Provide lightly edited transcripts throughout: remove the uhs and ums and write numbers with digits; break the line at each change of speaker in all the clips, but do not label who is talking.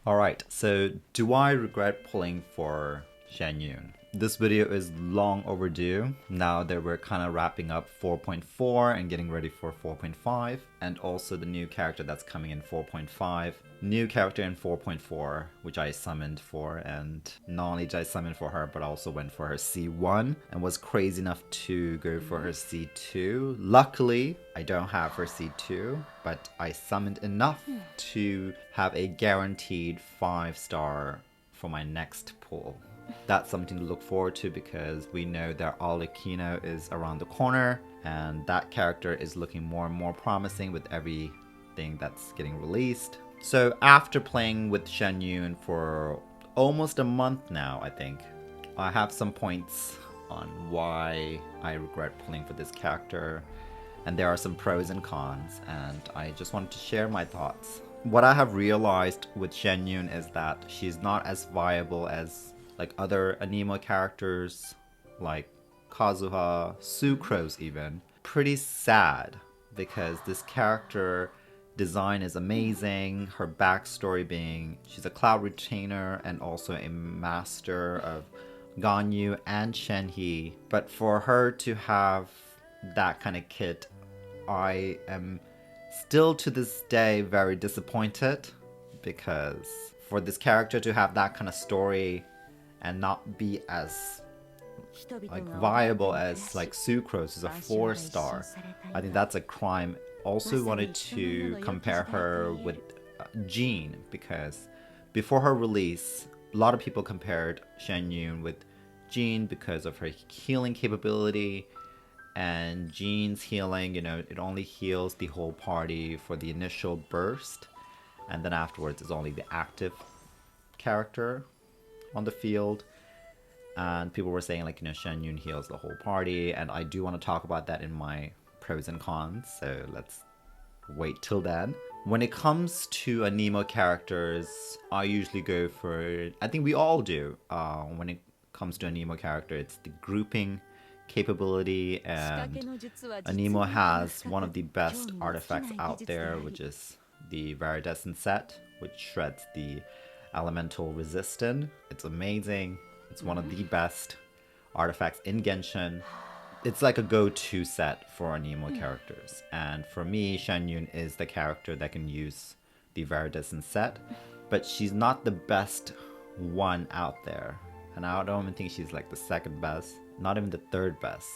Alright, so do I regret pulling for Xianyun? This video is long overdue now that we're kind of wrapping up 4.4 and getting ready for 4.5, and also the new character that's coming in 4.5. New character in 4.4, which I summoned for, and not only did I summon for her, but I also went for her C1 and was crazy enough to go for her C2. Luckily, I don't have her C2, but I summoned enough to have a guaranteed 5-star for my next pull. That's something to look forward to because we know that Arlecchino is around the corner, and that character is looking more and more promising with everything that's getting released. So after playing with Xianyun for almost a month now, I think, I have some points on why I regret pulling for this character, and there are some pros and cons, and I just wanted to share my thoughts. What I have realized with Xianyun is that she's not as viable as like other anime characters like Kazuha, Sucrose even. Pretty sad because this character design is amazing, her backstory being she's a cloud retainer and also a master of Ganyu and Shenhe. But for her to have that kind of kit, I am still to this day very disappointed, because for this character to have that kind of story and not be as like viable as like Sucrose is a 4-star, I think that's a crime. Also wanted to compare her with Jean, because before her release, a lot of people compared Xianyun with Jean because of her healing capability, and Jean's healing, you know, it only heals the whole party for the initial burst, and then afterwards it's only the active character on the field. And people were saying like, you know, Xianyun heals the whole party, and I do want to talk about that in my pros and cons, so let's wait till then. When it comes to anime characters, I usually go for, I think we all do, when it comes to anime character, it's the grouping capability, and anime has one of the best artifacts out there, which is the Viridescent set, which shreds the elemental resistant. It's amazing. It's one of the best artifacts in Genshin. It's like a go-to set for anime characters, and for me, Xianyun is the character that can use the Viridescent set, but she's not the best one out there, and I don't even think she's like the second best, not even the third best.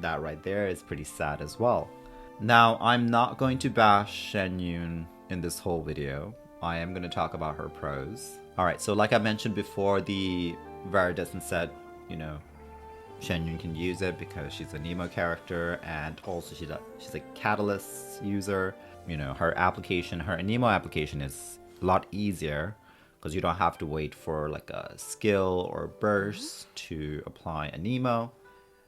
That right there is pretty sad as well. Now, I'm not going to bash Xianyun in this whole video. I am going to talk about her pros. Alright, so like I mentioned before, the Viridescent set, you know, Xianyun can use it because she's a Nemo character, and also she's a catalyst user. You know, her application, her Nemo application is a lot easier because you don't have to wait for like a skill or burst to apply a Nemo.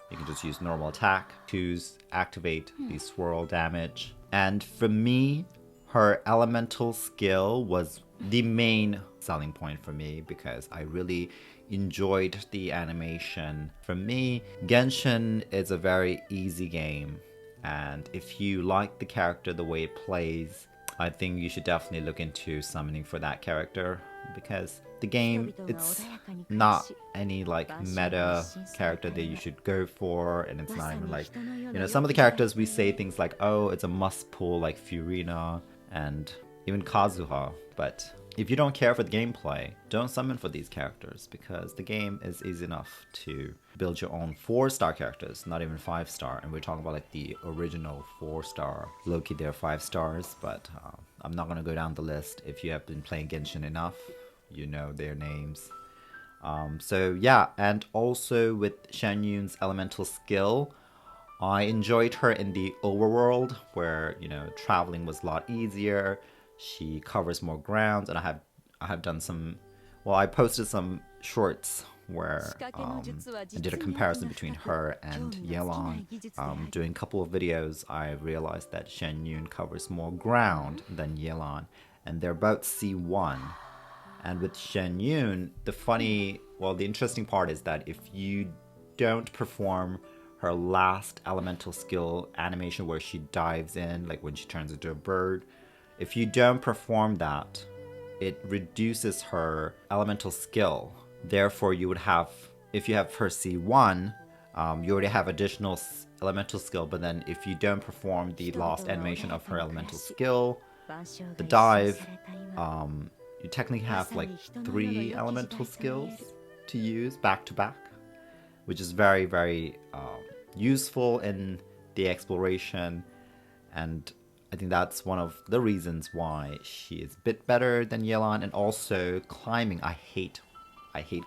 You can just use normal attack to activate the swirl damage. And for me, her elemental skill was the main selling point for me because I really enjoyed the animation. For me, Genshin is a very easy game, and if you like the character, the way it plays, I think you should definitely look into summoning for that character, because the game, it's not any like meta character that you should go for, and it's not even like, you know, some of the characters we say things like, oh, it's a must pull, like Furina and even Kazuha, but if you don't care for the gameplay, don't summon for these characters, because the game is easy enough to build your own 4-star characters, not even 5-star, and we're talking about like the original 4-star. Low-key, they're 5 stars, but I'm not going to go down the list. If you have been playing Genshin enough, you know their names. So yeah, and also with Xianyun's elemental skill, I enjoyed her in the overworld where, you know, traveling was a lot easier. She covers more ground, and I have done some, well, I posted some shorts where I did a comparison between her and Yelan. Doing a couple of videos, I realized that Xianyun covers more ground than Yelan, and they're both C1. And with Xianyun, the interesting part is that if you don't perform her last elemental skill animation where she dives in, like when she turns into a bird, if you don't perform that, it reduces her elemental skill. Therefore, you would have, if you have her C1, you already have additional elemental skill, but then if you don't perform the last animation of her elemental skill, the dive, you technically have like 3 elemental skills to use back to back, which is very, very useful in the exploration. And I think that's one of the reasons why she is a bit better than Yelan. And also climbing, I hate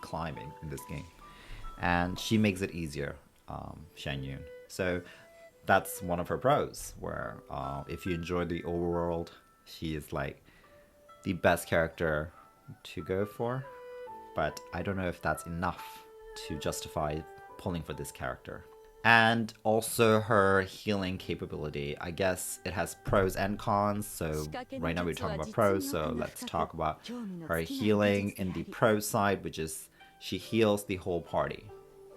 climbing in this game, and she makes it easier, Xianyun. So that's one of her pros, where if you enjoy the overworld, she is like the best character to go for. But I don't know if that's enough to justify pulling for this character. And also her healing capability. I guess it has pros and cons, so right now we're talking about pros, so let's talk about her healing in the pro side, which is she heals the whole party.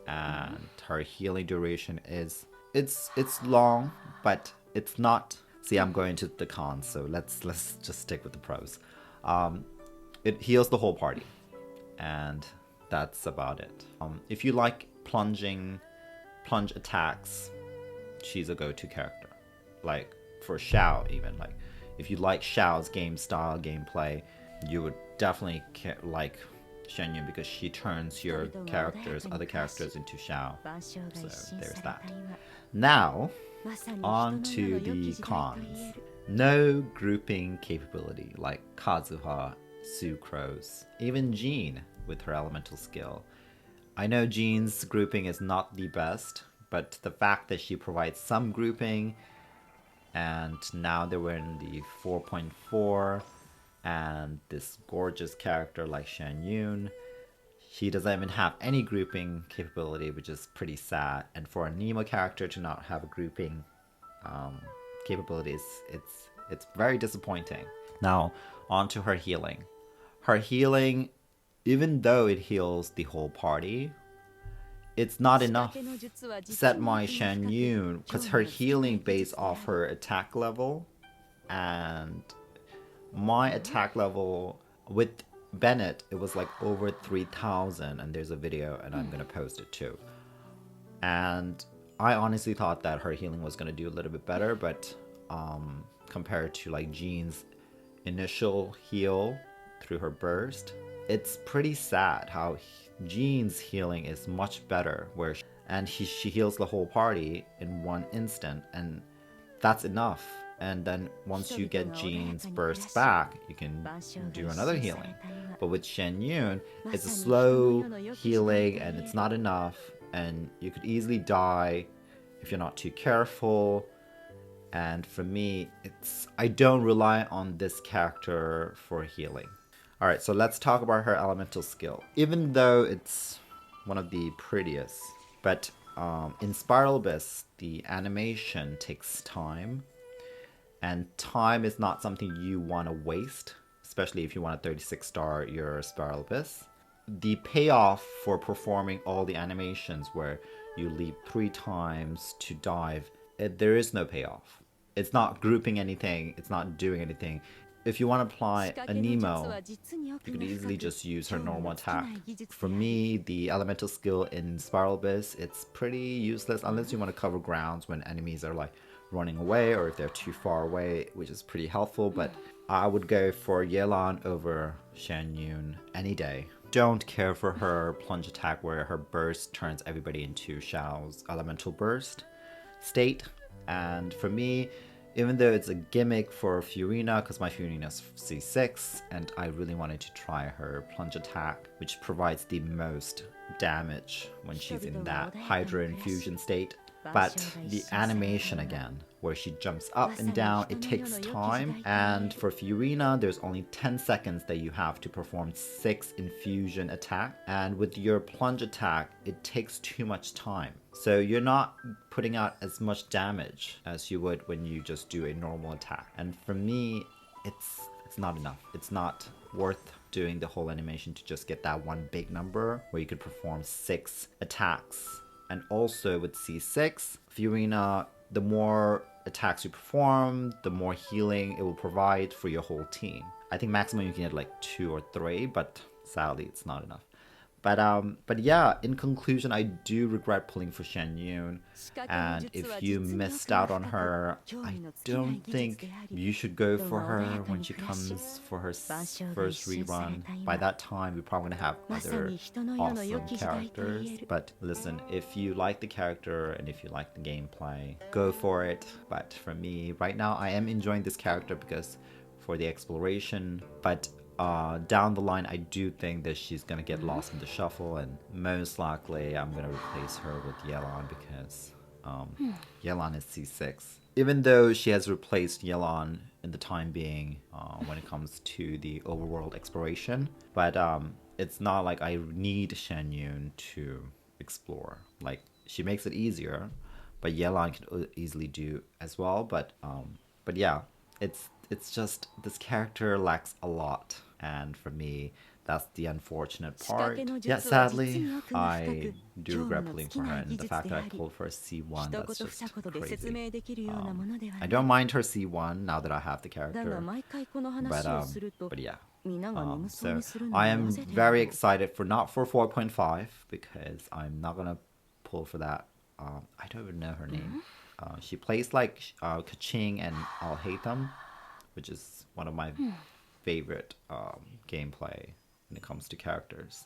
And her healing duration is, it's long, but it's not. See, I'm going to the cons, so let's just stick with the pros. It heals the whole party, and that's about it. If you like plunge attacks, she's a go-to character. Like for Xiao, even, like if you like Xiao's game style, gameplay, you would definitely like Xianyun, because she turns your characters, other characters, into Xiao. So there's that. Now, on to the cons. No grouping capability like Kazuha, Sucrose, even Jean with her elemental skill. I know Jean's grouping is not the best, but the fact that she provides some grouping, and now that we're in the 4.4, and this gorgeous character like Xianyun, she doesn't even have any grouping capability, which is pretty sad. And for a Nemo character to not have a grouping capabilities, it's very disappointing. Now, on to her healing. Her healing, even though it heals the whole party, it's not enough. Set my Xianyun, because her healing based off her attack level, and my attack level with Bennett, it was like over 3,000, and there's a video and I'm gonna post it too. And I honestly thought that her healing was gonna do a little bit better, but compared to like Jean's initial heal through her burst, it's pretty sad how Jean's healing is much better, and she heals the whole party in one instant, and that's enough. And then once you get Jean's burst back, you can do another healing. But with Xianyun, it's a slow healing and it's not enough, and you could easily die if you're not too careful. And for me, I don't rely on this character for healing. Alright, so let's talk about her elemental skill. Even though it's one of the prettiest, but in Spiral Abyss, the animation takes time. And time is not something you want to waste, especially if you want to 36-star your Spiral Abyss. The payoff for performing all the animations where you leap 3 times to dive, there is no payoff. It's not grouping anything, it's not doing anything. If you want to apply a Nemo, you could easily just use her normal attack. For me, the elemental skill in Spiral Abyss, it's pretty useless unless you want to cover grounds when enemies are like running away, or if they're too far away, which is pretty helpful. But I would go for Yelan over Xianyun any day. Don't care for her plunge attack where her burst turns everybody into Xiao's elemental burst state. And for me, even though it's a gimmick for Furina, because my Furina is C6, and I really wanted to try her plunge attack, which provides the most damage when she's in that Hydra infusion state. But the animation again, where she jumps up and down, it takes time. And for Furina, there's only 10 seconds that you have to perform 6 infusion attack. And with your plunge attack, it takes too much time. So you're not putting out as much damage as you would when you just do a normal attack. And for me, it's not enough. It's not worth doing the whole animation to just get that one big number where you could perform 6 attacks. And also with C6, Furina, the more attacks you perform, the more healing it will provide for your whole team. I think maximum you can get like 2 or 3, but sadly it's not enough. But yeah, in conclusion, I do regret pulling for Xianyun, and if you missed out on her, I don't think you should go for her when she comes for her first rerun. By that time, we're probably gonna have other awesome characters. But listen, if you like the character and if you like the gameplay, go for it. But for me, right now, I am enjoying this character because for the exploration, but down the line, I do think that she's gonna get lost in the shuffle, and most likely I'm gonna replace her with Yelan because Yelan is C6. Even though she has replaced Yelan in the time being when it comes to the overworld exploration, but it's not like I need Xianyun to explore. Like, she makes it easier, but Yelan can easily do as well. But yeah, it's just this character lacks a lot, and for me, that's the unfortunate part. Yeah, sadly, I do regret pulling for her, and the fact that I pulled for a C1, that's just crazy. I don't mind her C1 now that I have the character, but yeah. So I am very excited for not for 4.5 because I'm not gonna pull for that. I don't even know her name. She plays like Kaching and Al Haytham, which is one of my favorite gameplay when it comes to characters.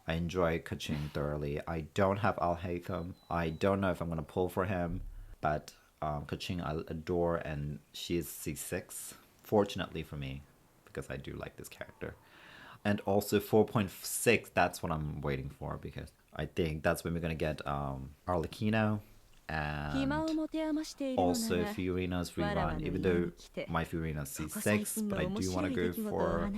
I enjoy Kaching thoroughly. I don't have Al Haytham. I don't know if I'm gonna pull for him, but Kaching I adore, and she is C6. Fortunately for me, because I do like this character. And also 4.6, that's what I'm waiting for because I think that's when we're gonna get Arlecchino and also Fiorina's rerun, even though my Fiorina's C6, but I do want to go for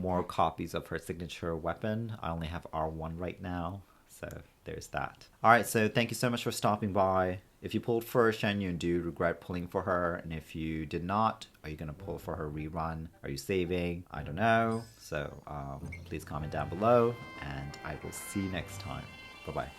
more copies of her signature weapon. I only have R1 right now, so there's that. Alright, so thank you so much for stopping by. If you pulled for Xianyun, do you regret pulling for her? And if you did not, are you going to pull for her rerun? Are you saving? I don't know. So please comment down below, and I will see you next time. Bye-bye.